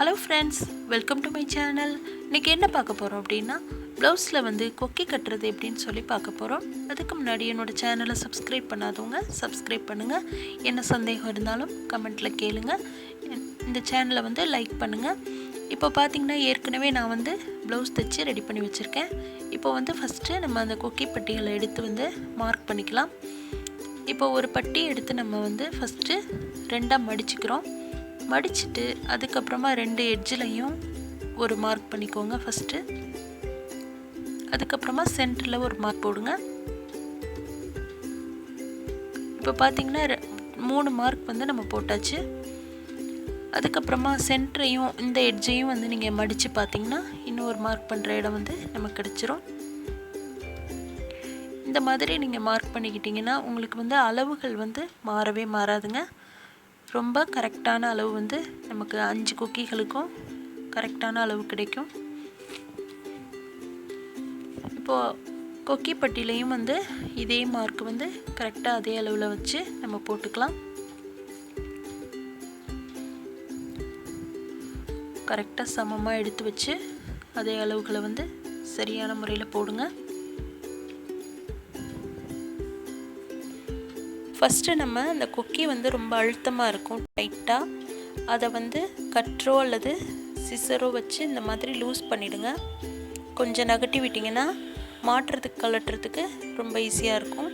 Hello friends, welcome to my channel. இன்றைக்கி என்ன பார்க்க போகிறோம் அப்படின்னா, ப்ளவுஸில் வந்து கொக்கி கட்டுறது எப்படின்னு சொல்லி பார்க்க போகிறோம். அதுக்கு முன்னாடி என்னோடய சேனலை சப்ஸ்கிரைப் பண்ணாதவங்க சப்ஸ்கிரைப் பண்ணுங்கள். என்ன சந்தேகம் இருந்தாலும் கமெண்ட்டில் கேளுங்க. இந்த சேனலை வந்து லைக் பண்ணுங்கள். இப்போ பார்த்திங்கன்னா ஏற்கனவே நான் வந்து ப்ளவுஸ் தைச்சி ரெடி பண்ணி வச்சுருக்கேன். இப்போ வந்து ஃபஸ்ட்டு நம்ம அந்த கொக்கி பட்டிகளை எடுத்து வந்து மார்க் பண்ணிக்கலாம். இப்போ ஒரு பட்டி எடுத்து நம்ம வந்து ஃபஸ்ட்டு ரெண்டாக மடிச்சுக்கிறோம். மடிச்சுட்டு அதுக்கப்புறமா ரெண்டு எட்ஜிலையும் ஒரு மார்க் பண்ணிக்கோங்க ஃபஸ்ட்டு. அதுக்கப்புறமா சென்டரில் ஒரு மார்க் போடுங்க. இப்போ பார்த்தீங்கன்னா 3 மார்க் வந்து நம்ம போட்டாச்சு. அதுக்கப்புறமா சென்டரையும் இந்த எட்ஜையும் வந்து நீங்கள் மடித்து பார்த்தீங்கன்னா இன்னும் ஒரு மார்க் பண்ணுற இடம் வந்து நமக்கு கிடச்சிரும். இந்த மாதிரி நீங்கள் மார்க் பண்ணிக்கிட்டிங்கன்னா உங்களுக்கு வந்து அளவுகள் வந்து மாறவே மாறாதுங்க. ரொம்ப கரெக்டான அளவு வந்து நமக்கு 5 கொக்கிகளுக்கும் கரெக்டான அளவு கிடைக்கும். இப்போது கொக்கி பட்டிலையும் வந்து இதே மார்க் வந்து கரெக்டாக அதே அளவில் வச்சு நம்ம போட்டுக்கலாம். கரெக்டாக சமமாக எடுத்து வச்சு அதே அளவுகளை வந்து சரியான முறையில் போடுங்க. ஃபஸ்ட்டு நம்ம அந்த கொக்கி வந்து ரொம்ப அழுத்தமாக இருக்கும், டைட்டாக. அதை வந்து கற்றோ அல்லது சிசரோ வச்சு இந்த மாதிரி லூஸ் பண்ணிவிடுங்க. கொஞ்சம் நகட்டி விட்டிங்கன்னா மாட்டுறதுக்கு கலட்டுறதுக்கு ரொம்ப ஈஸியாக இருக்கும்.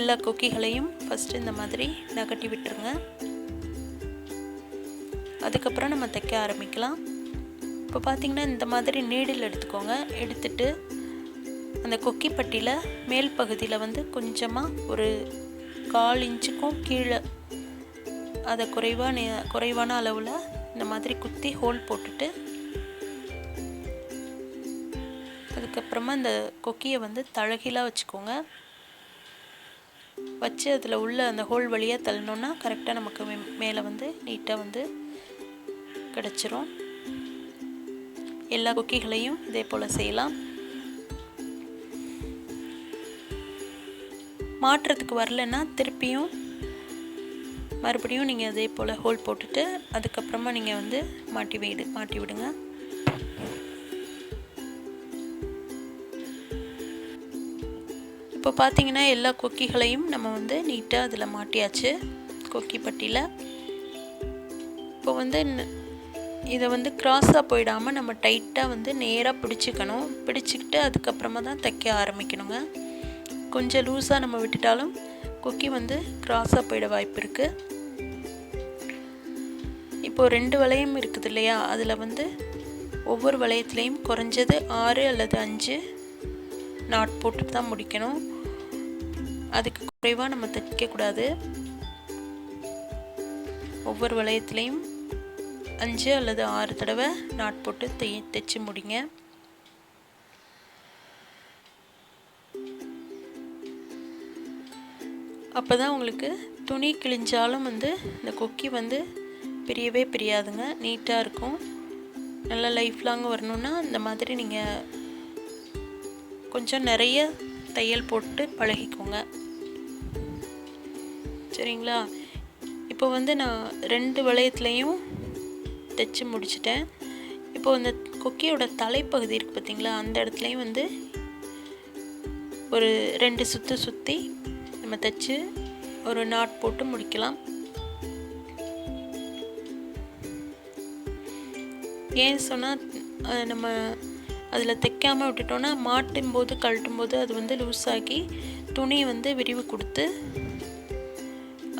எல்லா கொக்கிகளையும் ஃபஸ்ட்டு இந்த மாதிரி நகட்டி விட்டுருங்க. அதுக்கப்புறம் நம்ம தைக்க ஆரம்பிக்கலாம். இப்போ பார்த்திங்கன்னா இந்த மாதிரி நீடில் எடுத்துக்கோங்க. எடுத்துட்டு அந்த கொக்கி பட்டியில் மேல் பகுதியில் வந்து கொஞ்சமாக ஒரு 1/4 இன்ச்சுக்கும் கீழே அதை குறைவான அளவில் இந்த மாதிரி குத்தி ஹோல் போட்டுட்டு அதுக்கப்புறமா இந்த கொக்கியை வந்து தழகிலாக வச்சுக்கோங்க. வச்சு அதில் உள்ள அந்த ஹோல் வழியாக தள்ளணுன்னா கரெக்டாக நமக்கு மேலே வந்து நீட்டாக வந்து கிடச்சிரும். எல்லா கொக்கிகளையும் இதே போல் செய்யலாம். மாட்டுறதுக்கு வரலன்னா திருப்பியும் மறுபடியும் நீங்கள் அதே போல் ஹோல் போட்டுட்டு அதுக்கப்புறமா நீங்கள் வந்து மாட்டி விடுங்க. இப்போ பார்த்தீங்கன்னா எல்லா கொக்கிகளையும் நம்ம வந்து நீட்டாக அதில் மாட்டியாச்சு கொக்கி பட்டியில். இப்போ வந்து இதை வந்து க்ராஸாக போயிடாமல் நம்ம டைட்டாக வந்து நேராக பிடிச்சிக்கிட்டு அதுக்கப்புறமா தான் தைக்க ஆரம்பிக்கணுங்க. கொஞ்சம் லூஸாக நம்ம விட்டுட்டாலும் கொக்கி வந்து க்ராஸாக போயிட வாய்ப்பு இருக்குது. இப்போது 2 வளையம் இருக்குது இல்லையா, அதில் வந்து ஒவ்வொரு வளையத்துலேயும் குறைஞ்சது 6 அல்லது 5 நாட் போட்டு தான் முடிக்கணும். அதுக்கு குறைவாக நம்ம தைக்கக்கூடாது. ஒவ்வொரு வளையத்துலேயும் 5 அல்லது 6 தடவை நாட் போட்டு தைச்சி முடிங்க. அப்போ தான் உங்களுக்கு துணி கிழிஞ்சாலும் வந்து இந்த கொக்கி வந்து பிரியவே பிரியாதுங்க, நீட்டாக இருக்கும். நல்லா லைஃப் லாங் வரணுன்னா இந்த மாதிரி நீங்கள் கொஞ்சம் நிறைய தையல் போட்டு பழகிக்கோங்க, சரிங்களா? இப்போ வந்து நான் 2 வளையத்துலேயும் தைச்சி முடிச்சிட்டேன். இப்போது இந்த கொக்கியோட தலைப்பகுதி இருக்குது பார்த்திங்களா, அந்த இடத்துலையும் வந்து ஒரு 2 சுற்றி நம்ம தைச்சி ஒரு நாட் போட்டு முடிக்கலாம். ஏன் சொன்னால் நம்ம அதில் தைக்காமல் விட்டுட்டோன்னா மாட்டும்போது கழட்டும்போது அது வந்து லூஸ் ஆகி துணி வந்து விரிவு கொடுத்து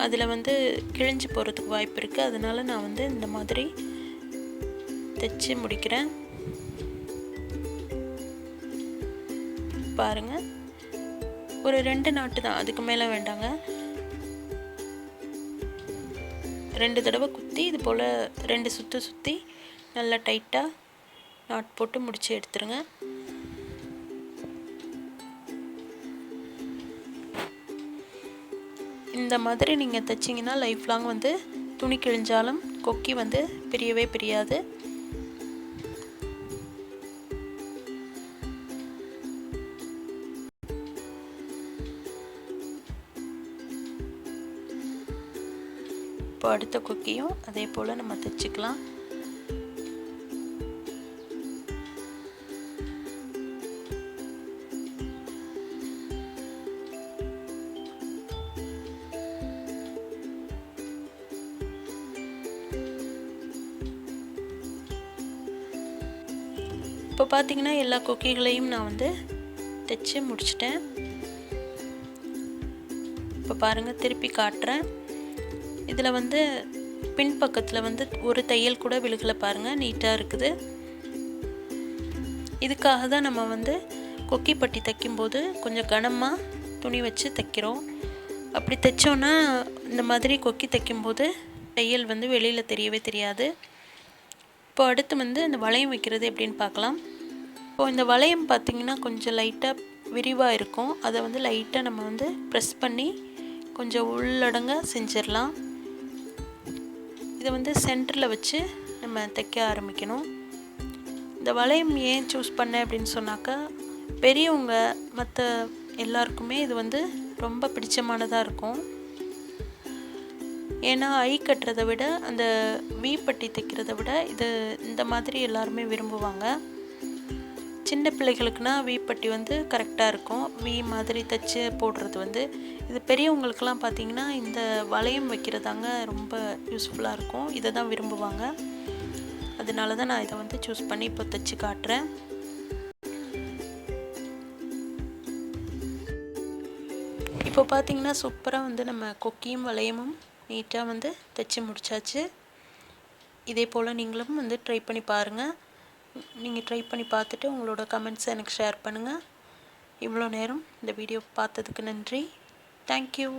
அதில் வந்து கிழிஞ்சு போகிறதுக்கு வாய்ப்பு இருக்குது. அதனால் நான் வந்து இந்த மாதிரி தைச்சி முடிக்கிறேன். பாருங்கள், ஒரு 2 நாட்டு தான், அதுக்கு மேலே வேண்டாங்க. 2 தடவை குத்தி இது போல் 2 சுற்றி நல்லா டைட்டாக நாட் போட்டு முடித்து எடுத்துருங்க. இந்த மாதிரி நீங்கள் தைச்சிங்கன்னா லைஃப் லாங் வந்து துணி கிழிஞ்சாலும் கொக்கி வந்து பிரியவே பிரியாது. இப்போ அடுத்த கொக்கியும் அதே போல் நம்ம தைச்சிக்கலாம். இப்போ பார்த்திங்கன்னா எல்லா கொக்கிகளையும் நான் வந்து தைச்சி முடிச்சிட்டேன். இப்போ பாருங்கள், திருப்பி காட்டுறேன். இதில் வந்து பின்பக்கத்தில் வந்து ஒரு தையல் கூட விழுகலை பாருங்கள், நீட்டாக இருக்குது. இதுக்காக தான் நம்ம வந்து கொக்கி பட்டி தைக்கும்போது கொஞ்சம் கனமாக துணி வச்சு தைக்கிறோம். அப்படி தைச்சோன்னா இந்த மாதிரி கொக்கி தைக்கும்போது தையல் வந்து வெளியில் தெரியவே தெரியாது. இப்போ அடுத்து வந்து இந்த வளையம் வைக்கிறது எப்படின்னு பார்க்கலாம். இப்போது இந்த வளையம் பார்த்திங்கன்னா கொஞ்சம் லைட்டாக விரிவாக இருக்கும். அதை வந்து லைட்டாக நம்ம வந்து ப்ரெஸ் பண்ணி கொஞ்சம் உள்ளடங்க செஞ்சிடலாம். இதை வந்து சென்டரில் வச்சு நம்ம தைக்க ஆரம்பிக்கணும். இந்த வளையம் ஏன் சூஸ் பண்ணேன் அப்படின்னு சொன்னாக்கா, பெரியவங்க மற்ற எல்லாருக்குமே இது வந்து ரொம்ப பிடிச்சமானதாக இருக்கும். ஏன்னா ஐ கட்டுறதை விட அந்த வி பட்டி தைக்கிறத விட இது இந்த மாதிரி எல்லாருமே விரும்புவாங்க. சின்ன பிள்ளைகளுக்குனா வி பட்டி வந்து கரெக்டாக இருக்கும், வி மாதிரி தைச்சி போடுறது வந்து. இது பெரியவங்களுக்கெல்லாம் பார்த்திங்கன்னா இந்த வளையம் வைக்கிறதாங்க ரொம்ப யூஸ்ஃபுல்லாக இருக்கும், இதை தான் விரும்புவாங்க. அதனால தான் நான் இதை வந்து சூஸ் பண்ணி இப்போ தைச்சி காட்டுறேன். இப்போ பார்த்திங்கன்னா சூப்பராக வந்து நம்ம கொக்கியும் வளையமும் நீட்டாக வந்து தைச்சி முடித்தாச்சு. இதே போல் நீங்களும் வந்து ட்ரை பண்ணி பாருங்கள். நீங்கள் ட்ரை பண்ணி பார்த்துட்டு உங்களோட கமெண்ட்ஸை எனக்கு ஷேர் பண்ணுங்கள். இவ்வளோ நேரம் இந்த வீடியோ பார்த்ததுக்கு நன்றி. தேங்க்யூ.